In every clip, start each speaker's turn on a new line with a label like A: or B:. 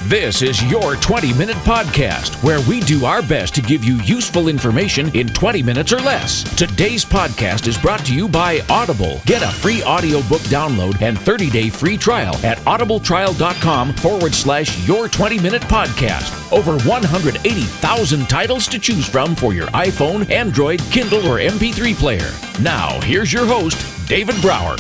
A: This is your 20-minute podcast, where we do our best to give you useful information in 20 minutes or less. Today's podcast is brought to you by Audible. Get a free audiobook download and 30-day free trial at audibletrial.com/your 20-minute podcast. Over 180,000 titles to choose from for your iPhone, Android, Kindle, or MP3 player. Now, here's your host, David Brower.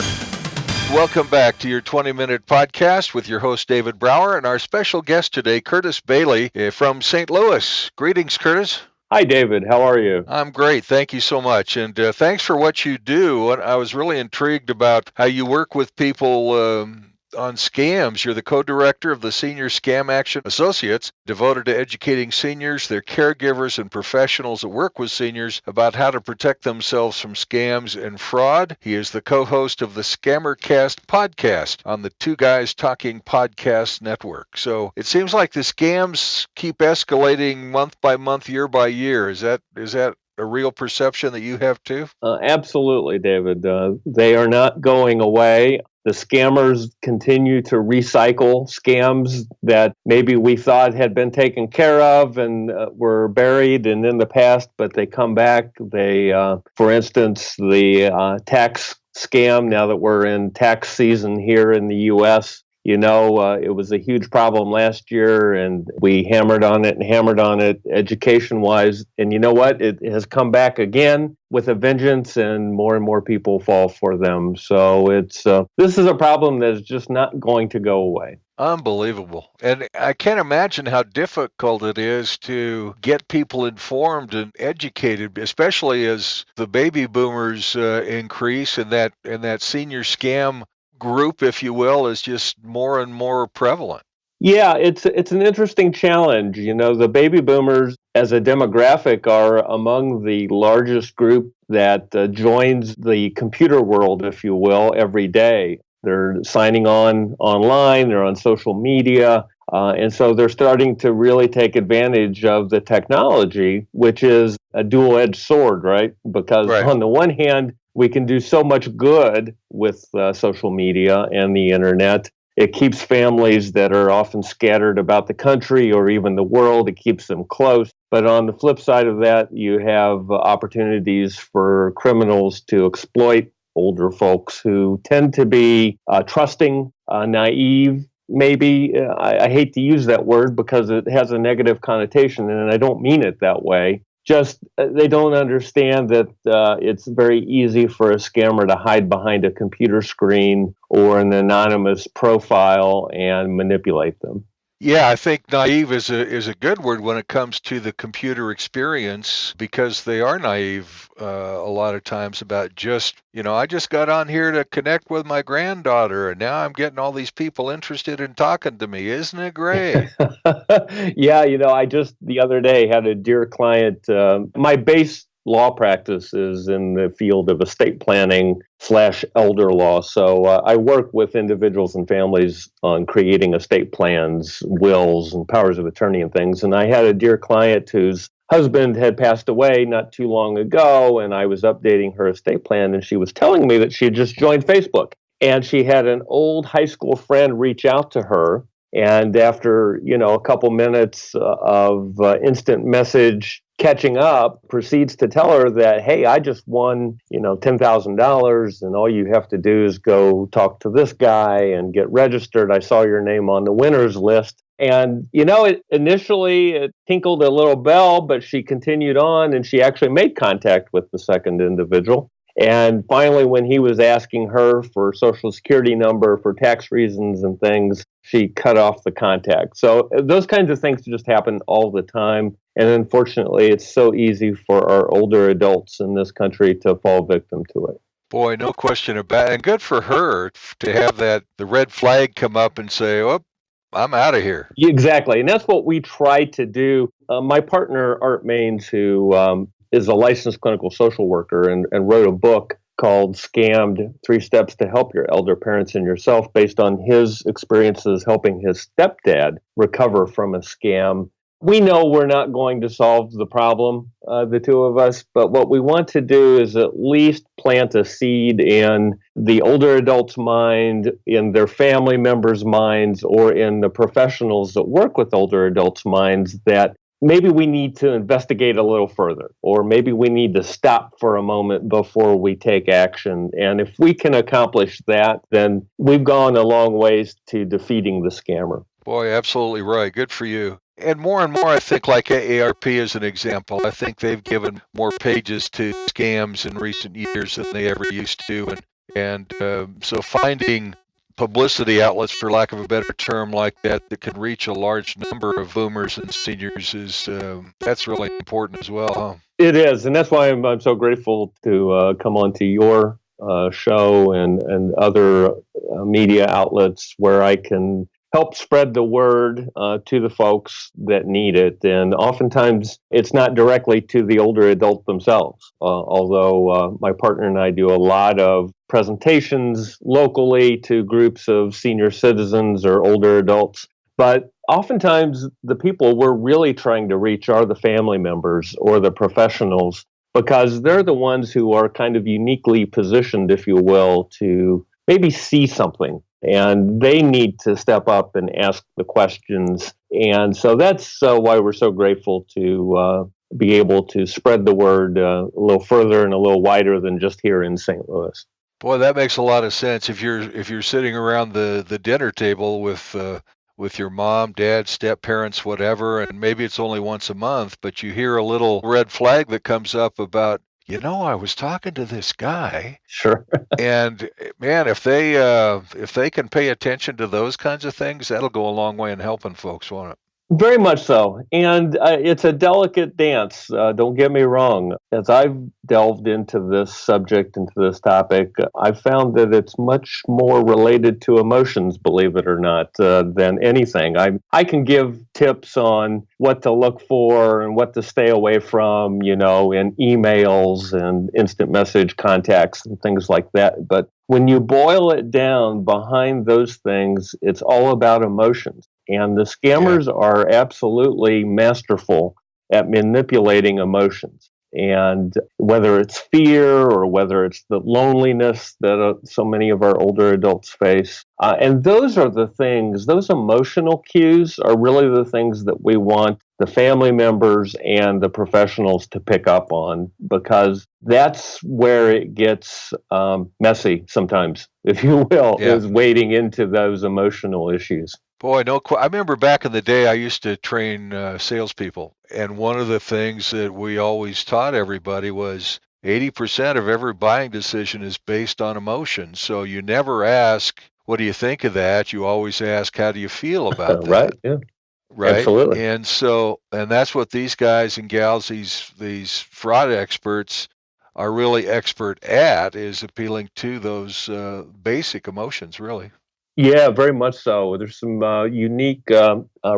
B: Welcome back to your 20-minute podcast with your host, David Brower, and our special guest today, Curtis Bailey from St. Louis. Greetings, Curtis.
C: Hi, David. How are you?
B: I'm great. Thank you so much. And thanks for what you do. I was really intrigued about how you work with people on scams. You're the co-director of the Senior Scam Action Associates, devoted to educating seniors, their caregivers, and professionals that work with seniors about how to protect themselves from scams and fraud. He is the co-host of the Scammercast Podcast on the Two Guys Talking Podcast Network. So it seems like the scams keep escalating month by month, year by year. Is that a real perception that you have too?
C: Absolutely, David. They are not going away. The scammers continue to recycle scams that maybe we thought had been taken care of and were buried and in the past, but they come back. They, for instance, the tax scam, now that we're in tax season here in the U.S., it was a huge problem last year, and we hammered on it education-wise. And you know what? It has come back again with a vengeance, and more people fall for them. So this is a problem that is just not going to go away.
B: Unbelievable. And I can't imagine how difficult it is to get people informed and educated, especially as the baby boomers increase, and that senior scam group, if you will, is just more and more prevalent.
C: Yeah, it's an interesting challenge. The baby boomers as a demographic are among the largest group that joins the computer world, if you will, every day. They're signing on online, they're on social media, and so they're starting to really take advantage of the technology, which is a dual-edged sword, right? Because on the one hand, we can do so much good with social media and the internet. It keeps families that are often scattered about the country or even the world, it keeps them close. But on the flip side of that, you have opportunities for criminals to exploit older folks who tend to be trusting, naive. Maybe, I hate to use that word because it has a negative connotation, and I don't mean it that way. Just they don't understand that it's very easy for a scammer to hide behind a computer screen or an anonymous profile and manipulate them.
B: Yeah, I think naive is a good word when it comes to the computer experience, because they are naive a lot of times about I just got on here to connect with my granddaughter, and now I'm getting all these people interested in talking to me. Isn't it great?
C: Yeah, I just the other day had a dear client. My base law practice is in the field of estate planning / elder law. So I work with individuals and families on creating estate plans, wills, and powers of attorney and things. And I had a dear client whose husband had passed away not too long ago, and I was updating her estate plan, and she was telling me that she had just joined Facebook. And she had an old high school friend reach out to her. And after, a couple minutes of instant message catching up, proceeds to tell her that, hey, I just won, $10,000, and all you have to do is go talk to this guy and get registered. I saw your name on the winners list. And, initially it tinkled a little bell, but she continued on, and she actually made contact with the second individual. And finally, when he was asking her for Social Security number for tax reasons and things, she cut off the contact. So those kinds of things just happen all the time. And unfortunately, it's so easy for our older adults in this country to fall victim to it.
B: Boy, no question about it. And good for her to have the red flag come up and say, oh, I'm out of here.
C: Exactly. And that's what we try to do. My partner, Art Maines, who is a licensed clinical social worker and wrote a book called Scammed: 3 Steps to Help Your Elder Parents and Yourself, based on his experiences helping his stepdad recover from a scam. We know we're not going to solve the problem, the two of us, but what we want to do is at least plant a seed in the older adult's mind, in their family members' minds, or in the professionals that work with older adults' minds that maybe we need to investigate a little further, or maybe we need to stop for a moment before we take action. And if we can accomplish that, then we've gone a long ways to defeating the scammer.
B: Boy, absolutely right. Good for you. And more, I think, like AARP is an example. I think they've given more pages to scams in recent years than they ever used to. So finding publicity outlets, for lack of a better term, like that can reach a large number of boomers and seniors that's really important as well, huh?
C: It is, and that's why I'm so grateful to come onto your show and other media outlets where I can help spread the word to the folks that need it. And oftentimes it's not directly to the older adult themselves, although my partner and I do a lot of presentations locally to groups of senior citizens or older adults. But oftentimes the people we're really trying to reach are the family members or the professionals, because they're the ones who are kind of uniquely positioned, if you will, to maybe see something. And they need to step up and ask the questions. And so that's why we're so grateful to be able to spread the word a little further and a little wider than just here in St. Louis.
B: Boy, that makes a lot of sense. If you're sitting around the dinner table with your mom, dad, step parents, whatever, and maybe it's only once a month, but you hear a little red flag that comes up about, I was talking to this guy.
C: Sure.
B: And man, if they can pay attention to those kinds of things, that'll go a long way in helping folks, won't it?
C: Very much so. And it's a delicate dance. Don't get me wrong. As I've delved into this subject, into this topic, I've found that it's much more related to emotions, believe it or not, than anything. I can give tips on what to look for and what to stay away from, in emails and instant message contacts and things like that. But when you boil it down, behind those things, it's all about emotions. And the scammers are absolutely masterful at manipulating emotions. And whether it's fear or whether it's the loneliness that so many of our older adults face. And those are the things, those emotional cues are really the things that we want the family members and the professionals to pick up on, because that's where it gets messy sometimes, if you will, is wading into those emotional issues.
B: Boy, I remember back in the day, I used to train salespeople, and one of the things that we always taught everybody was 80% of every buying decision is based on emotion. So you never ask, what do you think of that? You always ask, how do you feel about that?
C: Right, yeah.
B: Right.
C: Absolutely.
B: And that's what these guys and gals, these fraud experts are really expert at, is appealing to those basic emotions, really.
C: Yeah, very much so. There's some unique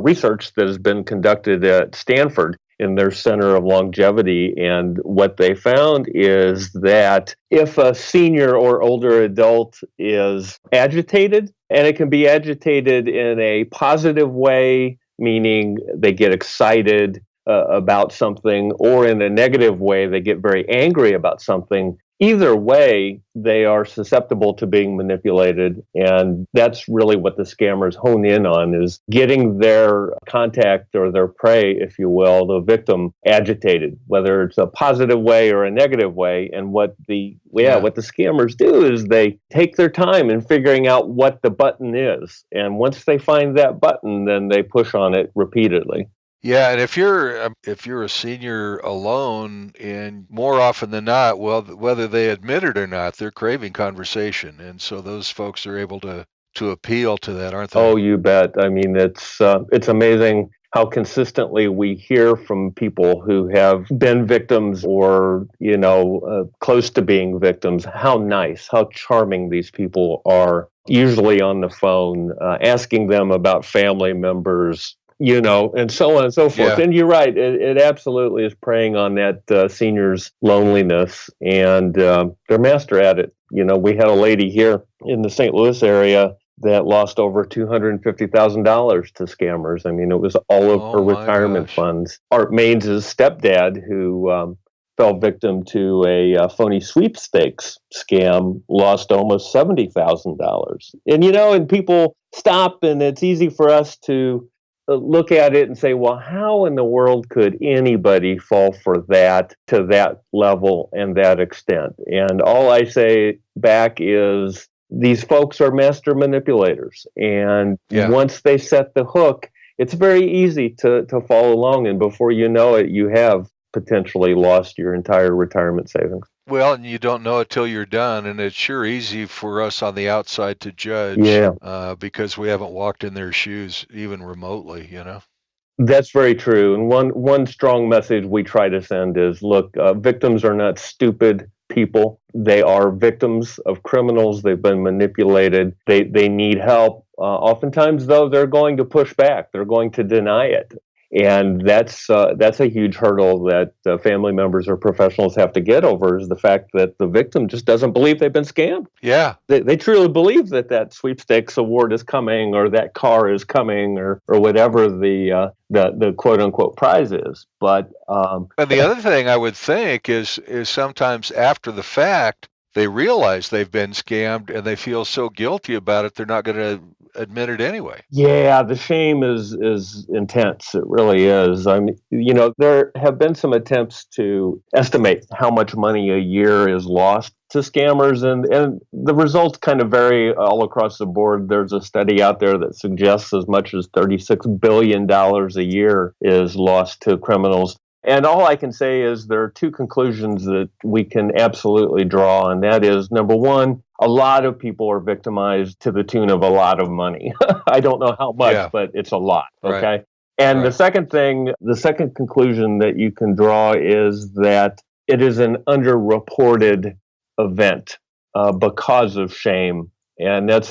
C: research that has been conducted at Stanford in their Center of Longevity. And what they found is that if a senior or older adult is agitated, and it can be agitated in a positive way, meaning they get excited about something, or in a negative way, they get very angry about something. Either way, they are susceptible to being manipulated, and that's really what the scammers hone in on, is getting their contact or their prey, if you will, the victim, agitated, whether it's a positive way or a negative way. And what the scammers do is they take their time in figuring out what the button is, and once they find that button, then they push on it repeatedly.
B: Yeah, and if you're a senior alone, and more often than not, well, whether they admit it or not, they're craving conversation, and so those folks are able to appeal to that, aren't they?
C: Oh, you bet. I mean, it's amazing how consistently we hear from people who have been victims or close to being victims. How nice, how charming these people are. Usually on the phone, asking them about family members, and so on and so forth.
B: Yeah.
C: And you're right, it absolutely is preying on that senior's loneliness, and they're master at it. We had a lady here in the St. Louis area that lost over $250,000 to scammers. I mean, it was all of her retirement funds. Art Main's stepdad, who fell victim to a phony sweepstakes scam, lost almost $70,000. And people stop, and it's easy for us to look at it and say, well, how in the world could anybody fall for that to that level and that extent? And all I say back is these folks are master manipulators. And once they set the hook, it's very easy to follow along. And before you know it, you have potentially lost your entire retirement savings.
B: Well, and you don't know it till you're done, and it's sure easy for us on the outside to judge because we haven't walked in their shoes even remotely,
C: That's very true. And one strong message we try to send is, look, victims are not stupid people. They are victims of criminals. They've been manipulated. They need help. Oftentimes, though, they're going to push back. They're going to deny it. And that's a huge hurdle that family members or professionals have to get over, is the fact that the victim just doesn't believe they've been scammed.
B: Yeah.
C: They truly believe that sweepstakes award is coming, or that car is coming, or whatever the quote unquote prize is. But
B: and the other thing I would think is sometimes after the fact, they realize they've been scammed and they feel so guilty about it, they're not going to admit it anyway.
C: Yeah, the shame is intense. It really is. I mean, there have been some attempts to estimate how much money a year is lost to scammers, and the results kind of vary all across the board. There's a study out there that suggests as much as $36 billion a year is lost to criminals. And all I can say is there are two conclusions that we can absolutely draw, and that is, number one, a lot of people are victimized to the tune of a lot of money. I don't know how much, but it's a lot, okay? Right. And the second conclusion that you can draw is that it is an underreported event because of shame. And that's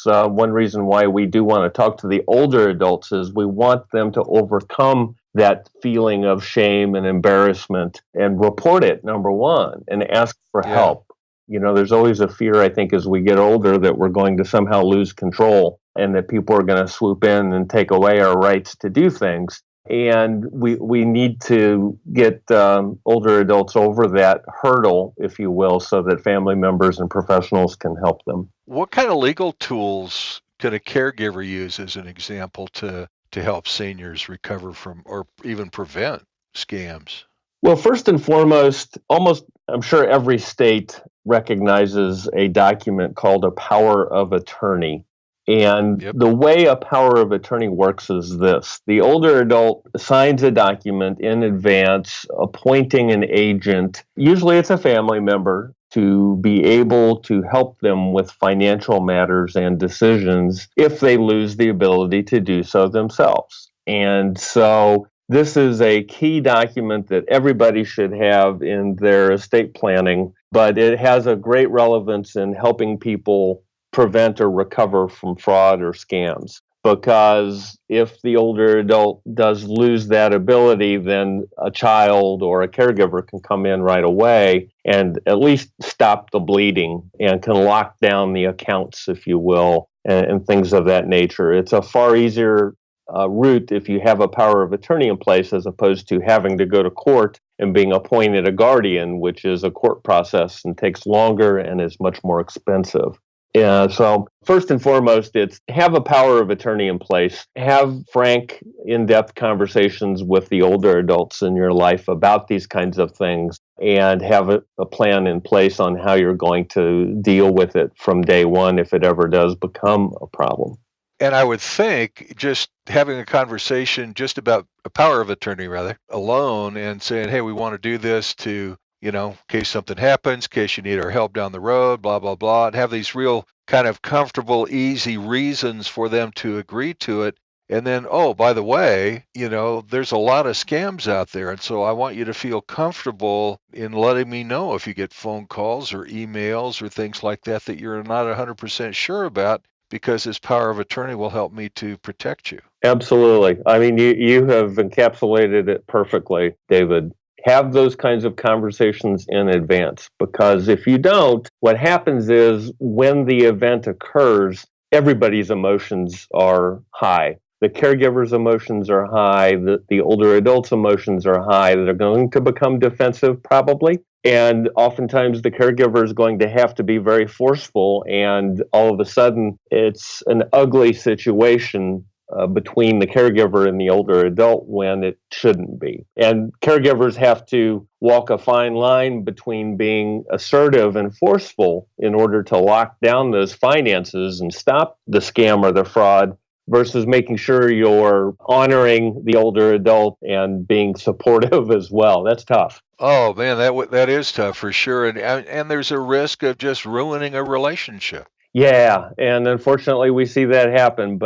C: one reason why we do want to talk to the older adults, is we want them to overcome that feeling of shame and embarrassment and report it, number one, and ask for help. There's always a fear, I think, as we get older, that we're going to somehow lose control and that people are going to swoop in and take away our rights to do things. And we need to get older adults over that hurdle, if you will, so that family members and professionals can help them.
B: What kind of legal tools could a caregiver use, as an example, to help seniors recover from or even prevent scams?
C: Well, first and foremost, I'm sure every state recognizes a document called a power of attorney. And the way a power of attorney works is this. The older adult signs a document in advance, appointing an agent. Usually it's a family member, to be able to help them with financial matters and decisions if they lose the ability to do so themselves. And so this is a key document that everybody should have in their estate planning, but it has a great relevance in helping people prevent or recover from fraud or scams. Because if the older adult does lose that ability, then a child or a caregiver can come in right away and at least stop the bleeding and can lock down the accounts, if you will, and things of that nature. It's a far easier route if you have a power of attorney in place, as opposed to having to go to court and being appointed a guardian, which is a court process and takes longer and is much more expensive. So first and foremost, it's have a power of attorney in place, have frank, in-depth conversations with the older adults in your life about these kinds of things, and have a plan in place on how you're going to deal with it from day one if it ever does become a problem.
B: And I would think just having a conversation just about a power of attorney, alone, and saying, hey, we want to do this to, in case something happens, in case you need our help down the road, blah, blah, blah, and have these real kind of comfortable, easy reasons for them to agree to it. And then, oh, by the way, there's a lot of scams out there. And so I want you to feel comfortable in letting me know if you get phone calls or emails or things like that you're not 100% sure about, because this power of attorney will help me to protect you.
C: Absolutely. I mean, you have encapsulated it perfectly, David. Have those kinds of conversations in advance, because if you don't, what happens is when the event occurs, everybody's emotions are high. The caregiver's emotions are high. The older adult's emotions are high. They're going to become defensive probably. And oftentimes the caregiver is going to have to be very forceful. And all of a sudden, it's an ugly situation between the caregiver and the older adult when it shouldn't be. And caregivers have to walk a fine line between being assertive and forceful in order to lock down those finances and stop the scam or the fraud, versus making sure you're honoring the older adult and being supportive as well. That's tough.
B: Oh man, that is tough for sure, and there's a risk of just ruining a relationship.
C: Yeah, and unfortunately we see that happen,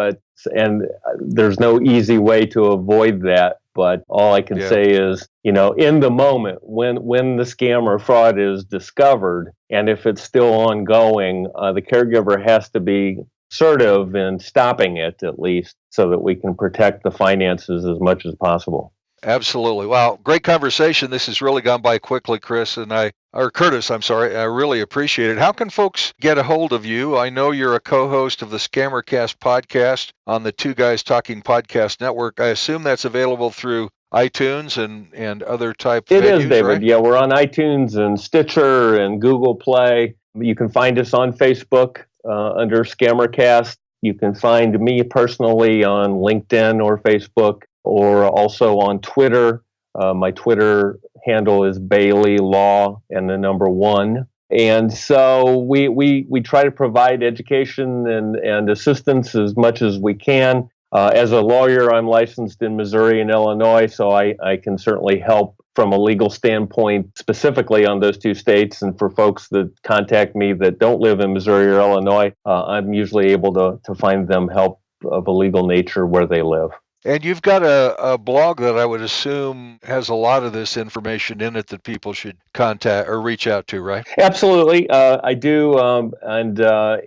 C: and there's no easy way to avoid that. But all I can say is, in the moment when the scam or fraud is discovered, and if it's still ongoing, the caregiver has to be assertive in stopping it, at least, so that we can protect the finances as much as possible.
B: Absolutely. Wow, great conversation. This has really gone by quickly, Curtis. I really appreciate it. How can folks get a hold of you? I know you're a co-host of the Scammercast Podcast on the Two Guys Talking Podcast Network. I assume that's available through iTunes and other type venues,
C: It is, David.
B: Right?
C: Yeah, we're on iTunes and Stitcher and Google Play. You can find us on Facebook under Scammercast. You can find me personally on LinkedIn or Facebook, or also on Twitter. My Twitter handle is Bailey Law and the number 1. And so we try to provide education and assistance as much as we can. As a lawyer, I'm licensed in Missouri and Illinois, so I can certainly help from a legal standpoint, specifically on those two states. And for folks that contact me that don't live in Missouri or Illinois, I'm usually able to find them help of a legal nature where they live.
B: And you've got a blog that I would assume has a lot of this information in it that people should contact or reach out to, right?
C: Absolutely. I do. And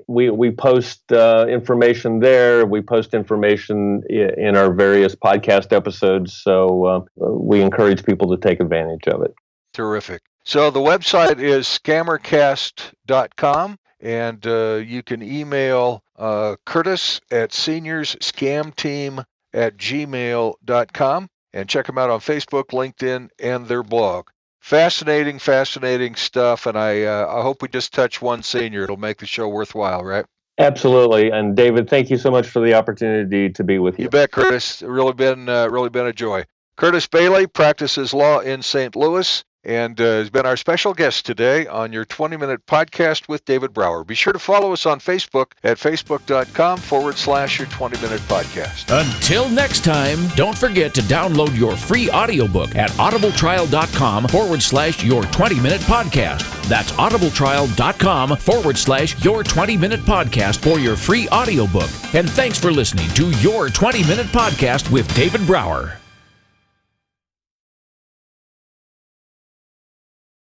C: we post information there. We post information in our various podcast episodes. So we encourage people to take advantage of it.
B: Terrific. So the website is scammercast.com. And you can email Curtis at seniorscamteam@gmail.com and check them out on Facebook, LinkedIn, and their blog. Fascinating stuff, and I hope we just touch one senior. It'll make the show worthwhile, right?
C: Absolutely. And David, thank you so much for the opportunity to be with you.
B: You bet, Curtis. It's really been a joy. Curtis Bailey practices law in St. Louis and has been our special guest today on your 20-minute podcast with David Brower. Be sure to follow us on Facebook at facebook.com/your 20-minute podcast.
A: Until next time, don't forget to download your free audiobook at audibletrial.com/your 20-minute podcast. That's audibletrial.com/your 20-minute podcast for your free audiobook. And thanks for listening to your 20-minute podcast with David Brower.